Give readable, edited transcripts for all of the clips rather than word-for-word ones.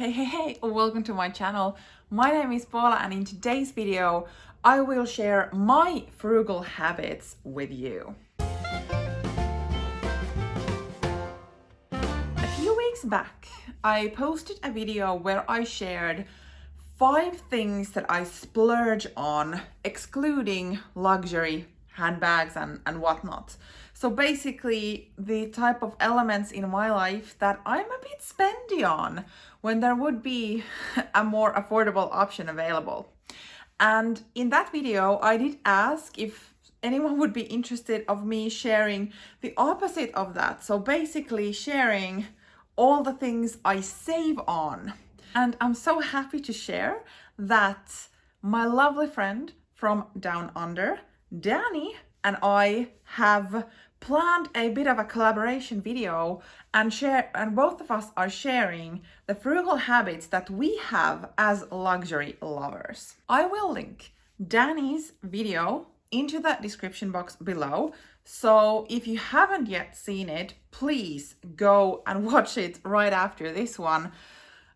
Hey, welcome to my channel. My name is Paula and in today's video, I will share my frugal habits with you. A few weeks back, I posted a video where I shared 5 things that I splurge on, excluding luxury handbags and whatnot. So basically the type of elements in my life that I'm a bit spendy on when there would be a more affordable option available. And in that video, I did ask if anyone would be interested of me sharing the opposite of that. So basically sharing all the things I save on. And I'm so happy to share that my lovely friend from down under, Dani, and I have planned a bit of a collaboration video and both of us are sharing the frugal habits that we have as luxury lovers. I will link Dani's video into the description box below. So if you haven't yet seen it, please go and watch it right after this one.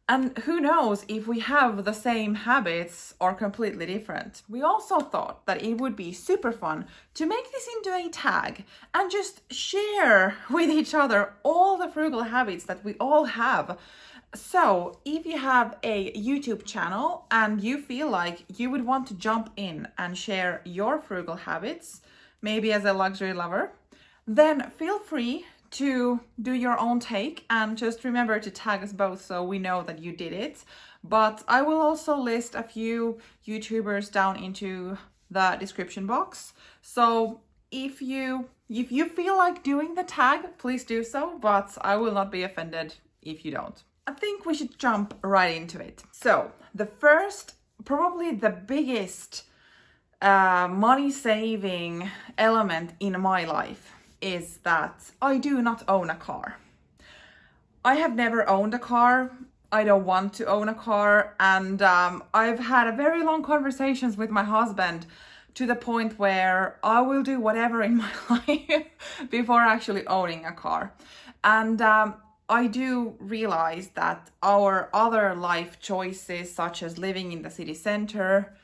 And who knows if we have the same habits or completely different. We also thought that it would be super fun to make this into a tag and just share with each other all the frugal habits that we all have. So if you have a YouTube channel and you feel like you would want to jump in and share your frugal habits, maybe as a luxury lover, then feel free to do your own take and just remember to tag us both so we know that you did it. But I will also list a few YouTubers down into the description box. So if you feel like doing the tag, please do so, but I will not be offended if you don't. I think we should jump right into it. So the first, probably the biggest money saving element in my life is that I do not own a car. I have never owned a car. I don't want to own a car. And I've had a very long conversations with my husband to the point where I will do whatever in my life before actually owning a car. And I do realize that our other life choices, such as living in the city center,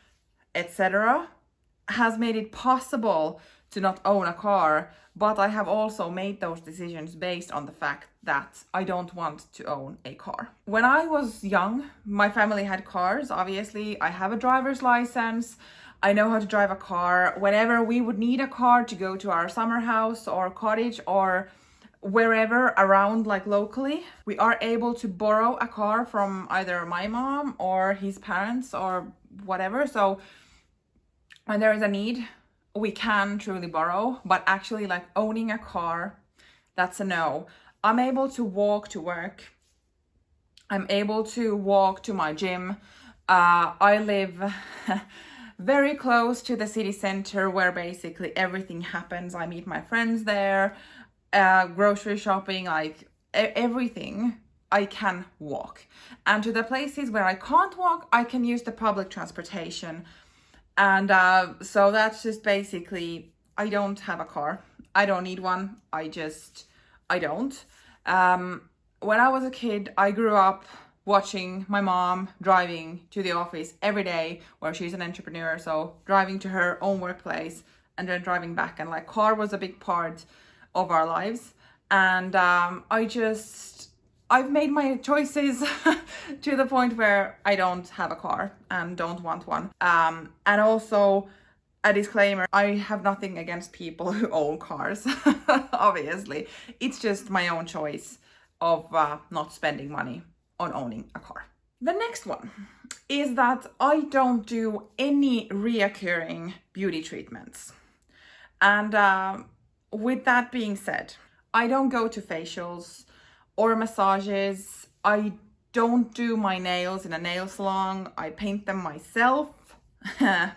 etc., has made it possible to not own a car, but I have also made those decisions based on the fact that I don't want to own a car. When I was young, my family had cars. Obviously, I have a driver's license. I know how to drive a car. Whenever we would need a car to go to our summer house or cottage or wherever around, like locally, we are able to borrow a car from either my mom or his parents or whatever. So when there is a need, we can truly borrow, but actually like owning a car, that's a no. I'm able to walk to work. I'm able to walk to my gym. I live very close to the city center where basically everything happens. I meet my friends there, grocery shopping, like everything I can walk. And to the places where I can't walk, I can use the public transportation. And so that's just basically, I don't have a car. I don't need one. I don't. When I was a kid, I grew up watching my mom driving to the office every day, where she's an entrepreneur. So driving to her own workplace and then driving back. And like car was a big part of our lives. And I've made my choices to the point where I don't have a car and don't want one. And also a disclaimer, I have nothing against people who own cars, obviously. It's just my own choice of not spending money on owning a car. The next one is that I don't do any reoccurring beauty treatments. And with that being said, I don't go to facials or massages. I don't do my nails in a nail salon. I paint them myself.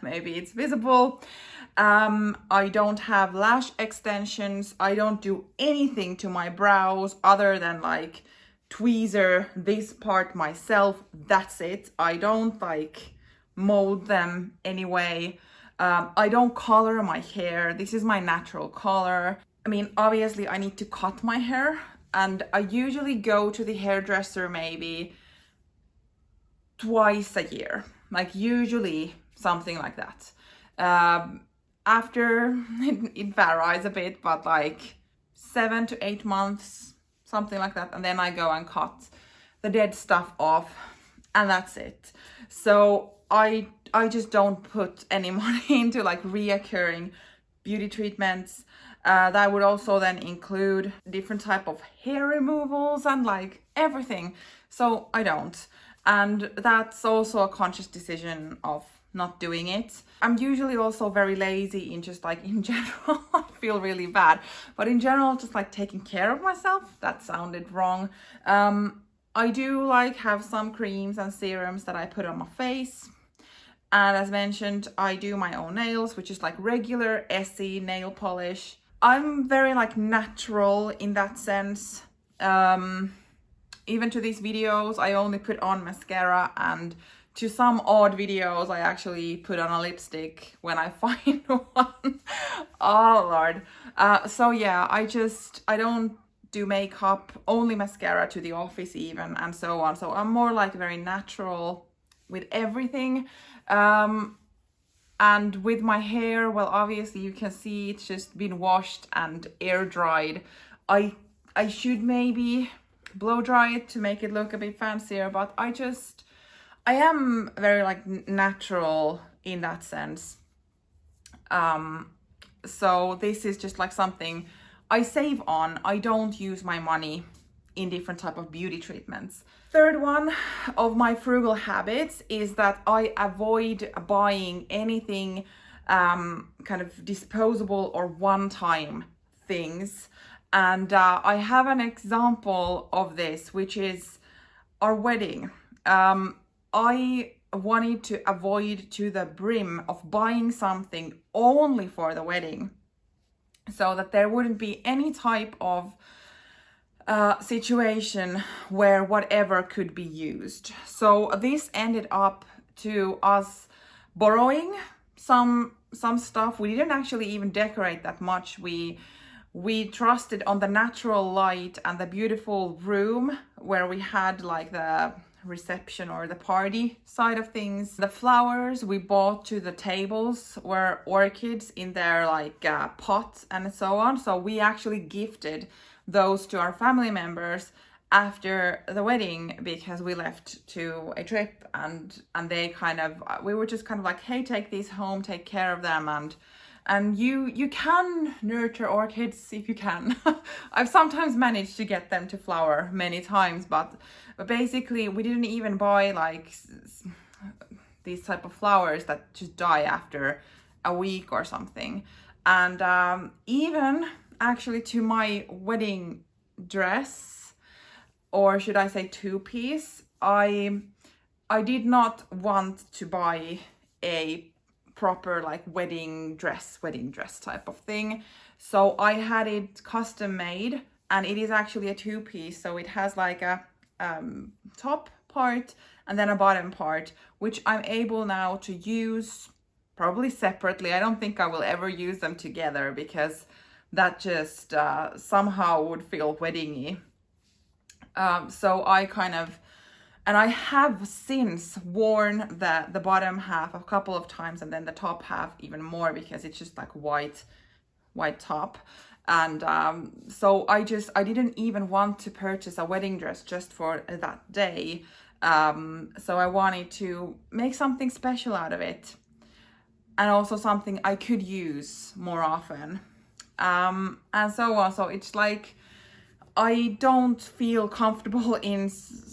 Maybe it's visible. I don't have lash extensions. I don't do anything to my brows other than like tweezer this part myself. That's it. I don't like mold them anyway. I don't color my hair. This is my natural color. I mean, obviously I need to cut my hair. And I usually go to the hairdresser maybe twice a year, like usually something like that. After it varies a bit, but like 7 to 8 months, something like that, and then I go and cut the dead stuff off, and that's it. So I just don't put any money into like reoccurring beauty treatments. That would also then include different type of hair removals and like everything. So I don't. And that's also a conscious decision of not doing it. I'm usually also very lazy in just like in general. I feel really bad, but in general, just like taking care of myself. That sounded wrong. I do like have some creams and serums that I put on my face. And as mentioned, I do my own nails, which is like regular Essie nail polish. I'm very like natural in that sense. Even to these videos, I only put on mascara, and to some odd videos, I actually put on a lipstick when I find one. Oh Lord. So yeah, I don't do makeup, only mascara to the office even, and so on. So I'm more like very natural with everything. And with my hair, well, obviously you can see it's just been washed and air dried. I should maybe blow dry it to make it look a bit fancier, but I am very like natural in that sense. So this is just like something I save on. I don't use my money in different type of beauty treatments. Third one of my frugal habits is that I avoid buying anything kind of disposable or one-time things. And I have an example of this, which is our wedding. I wanted to avoid to the brim of buying something only for the wedding, so that there wouldn't be any type of situation where whatever could be used. So this ended up to us borrowing some stuff. We didn't actually even decorate that much. We trusted on the natural light and the beautiful room where we had like the reception or the party side of things. The flowers we bought to the tables were orchids in their like pots and so on. So we actually gifted those to our family members after the wedding, because we left to a trip, and we were just kind of like, hey, take these home, take care of them, and you can nurture orchids if you can. I've sometimes managed to get them to flower many times, but basically we didn't even buy like these type of flowers that just die after a week or something. And even actually to my wedding dress, or should I say two-piece, I did not want to buy a proper like wedding dress type of thing. So I had it custom made, and it is actually a two-piece. So it has like a top part and then a bottom part, which I'm able now to use probably separately. I don't think I will ever use them together, because that just somehow would feel weddingy. So I have since worn the bottom half a couple of times, and then the top half even more, because it's just like white top. And so I didn't even want to purchase a wedding dress just for that day. So I wanted to make something special out of it, and also something I could use more often. And so on. So it's like, I don't feel comfortable in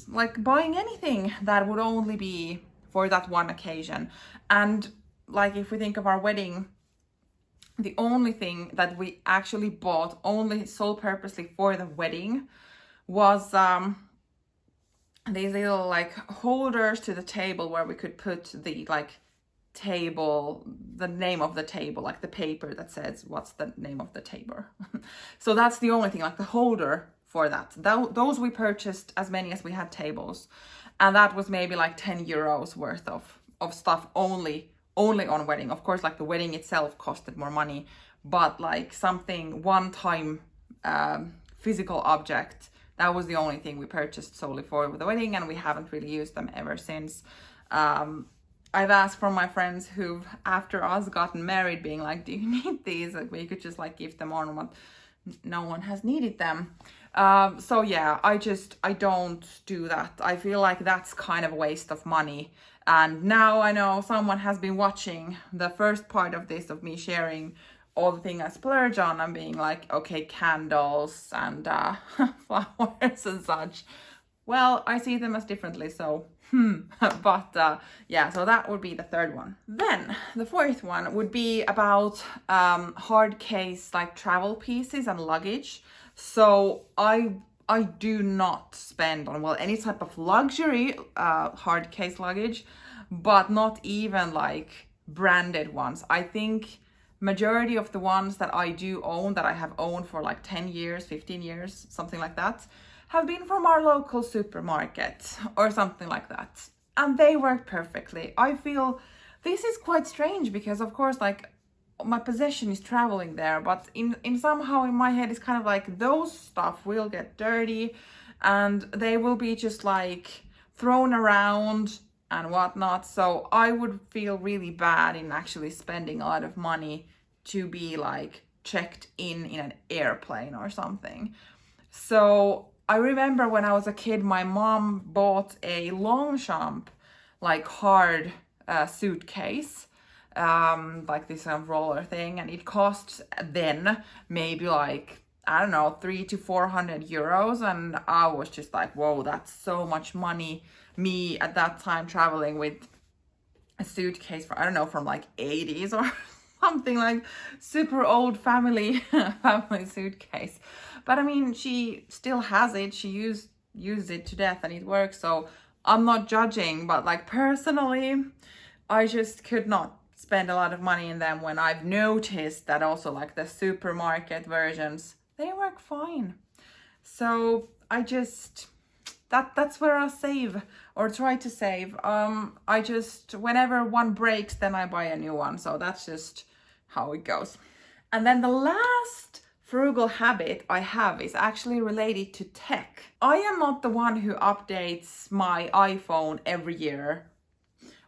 like buying anything that would only be for that one occasion. And like, if we think of our wedding, the only thing that we actually bought only sole purposely for the wedding was these little like holders to the table, where we could put the like table, the name of the table, like the paper that says what's the name of the table. So that's the only thing, like the holder for that. Those we purchased as many as we had tables, and that was maybe like 10 euros worth of stuff only on wedding. Of course, like the wedding itself costed more money, but like something one time physical object that was the only thing we purchased solely for the wedding, and we haven't really used them ever since. I've asked from my friends who've after us gotten married, being like, do you need these? Like, we could just like give them on, but no one has needed them. So yeah, I don't do that. I feel like that's kind of a waste of money. And now I know someone has been watching the first part of this, of me sharing all the things I splurge on, and being like, okay, candles and flowers and such. Well, I see them as differently, so but yeah, so that would be the third one. Then the fourth one would be about hard case like travel pieces and luggage. So I do not spend on, well, any type of luxury hard case luggage, but not even like branded ones. I think majority of the ones that I do own, that I have owned for like 10 years, 15 years, something like that, have been from our local supermarket or something like that. And they work perfectly. I feel this is quite strange because of course like my possession is traveling there, but in somehow in my head it's kind of like those stuff will get dirty and they will be just like thrown around and whatnot. So I would feel really bad in actually spending a lot of money to be like checked in an airplane or something. So I remember when I was a kid, my mom bought a Longchamp, like hard suitcase, like this kind of roller thing, and it cost then maybe like, I don't know, 300 to 400 euros, and I was just like, whoa, that's so much money. Me at that time traveling with a suitcase for, I don't know, from like 80s or something, like super old family suitcase. But I mean, she still has it. She used it to death and it works. So I'm not judging, but like personally, I just could not spend a lot of money in them when I've noticed that also like the supermarket versions, they work fine. So I just, that's where I save or try to save. I just, whenever one breaks, then I buy a new one. So that's just how it goes. And then the last frugal habit I have is actually related to tech. I am not the one who updates my iPhone every year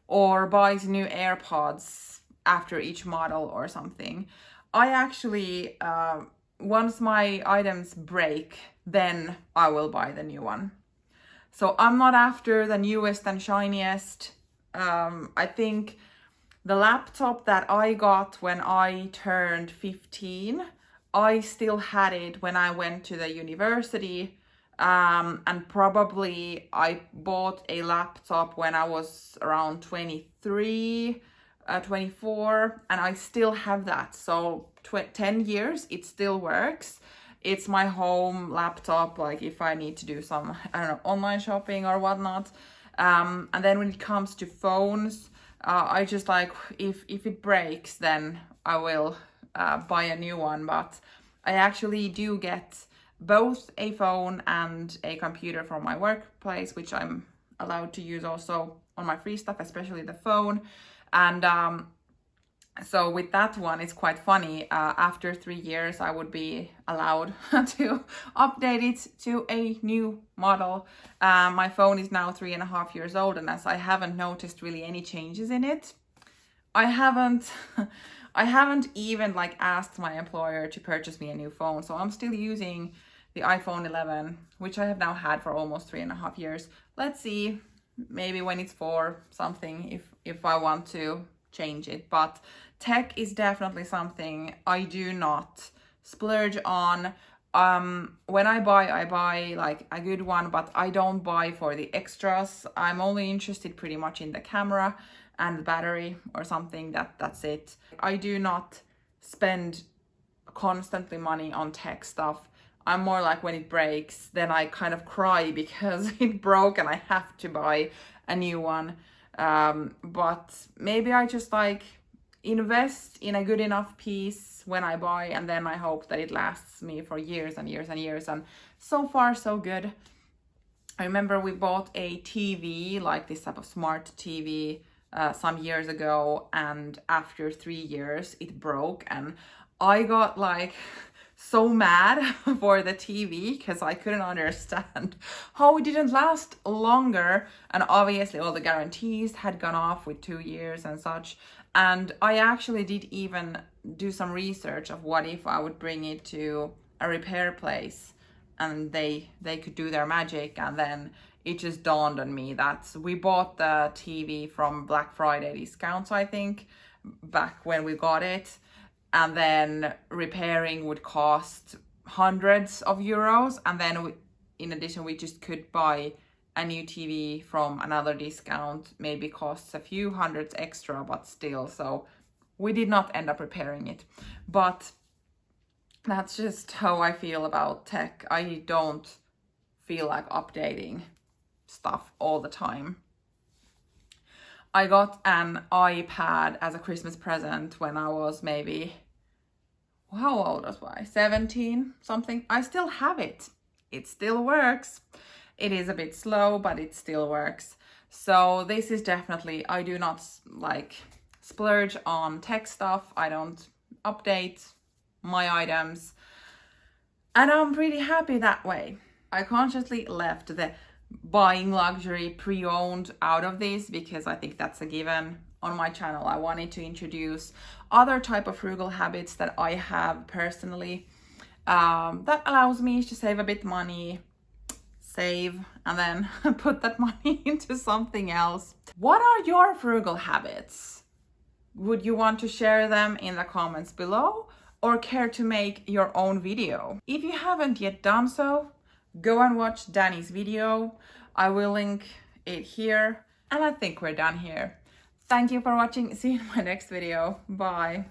or buys new AirPods after each model or something. I actually, once my items break, then I will buy the new one. So I'm not after the newest and shiniest. I think the laptop that I got when I turned 15, I still had it when I went to the university, and probably I bought a laptop when I was around 23, 24, and I still have that. So 10 years, it still works. It's my home laptop, like if I need to do some, I don't know, online shopping or whatnot. And then when it comes to phones, I just like, if it breaks, then I will buy a new one. But I actually do get both a phone and a computer from my workplace, which I'm allowed to use also on my free stuff, especially the phone. And so with that one, it's quite funny. After 3 years, I would be allowed to update it to a new model. My phone is now 3.5 years old, and as I haven't noticed really any changes in it, I haven't even like asked my employer to purchase me a new phone. So I'm still using the iPhone 11, which I have now had for almost 3.5 years. Let's see, maybe when it's 4 something, if I want to change it. But tech is definitely something I do not splurge on. When I buy like a good one, but I don't buy for the extras. I'm only interested pretty much in the camera and the battery or something. That's it. I do not spend constantly money on tech stuff. I'm more like when it breaks, then I kind of cry because it broke and I have to buy a new one. But maybe I just like invest in a good enough piece when I buy, and then I hope that it lasts me for years and years and years. And so far, so good. I remember we bought a TV, like this type of smart TV, some years ago, and after 3 years it broke, and I got like so mad for the TV because I couldn't understand how it didn't last longer. And obviously all the guarantees had gone off with 2 years and such. And I actually did even do some research of what if I would bring it to a repair place and they could do their magic. And then it just dawned on me that we bought the TV from Black Friday discounts, I think, back when we got it. And then repairing would cost hundreds of euros. And then in addition, we just could buy a new TV from another discount, maybe costs a few hundreds extra, but still. So we did not end up repairing it. But that's just how I feel about tech. I don't feel like updating stuff all the time. I got an iPad as a Christmas present when I was maybe, how old was I? 17 something. I still have it. It still works. It is a bit slow, but it still works. So this is definitely, I do not like splurge on tech stuff. I don't update my items. And I'm pretty happy that way. I consciously left the buying luxury pre-owned out of this because I think that's a given on my channel. I wanted to introduce other type of frugal habits that I have personally that allows me to save a bit money, save, and then put that money into something else. What are your frugal habits? Would you want to share them in the comments below or care to make your own video? If you haven't yet done so, go and watch Dani's video. I will link it here. And I think we're done here. Thank you for watching. See you in my next video. Bye.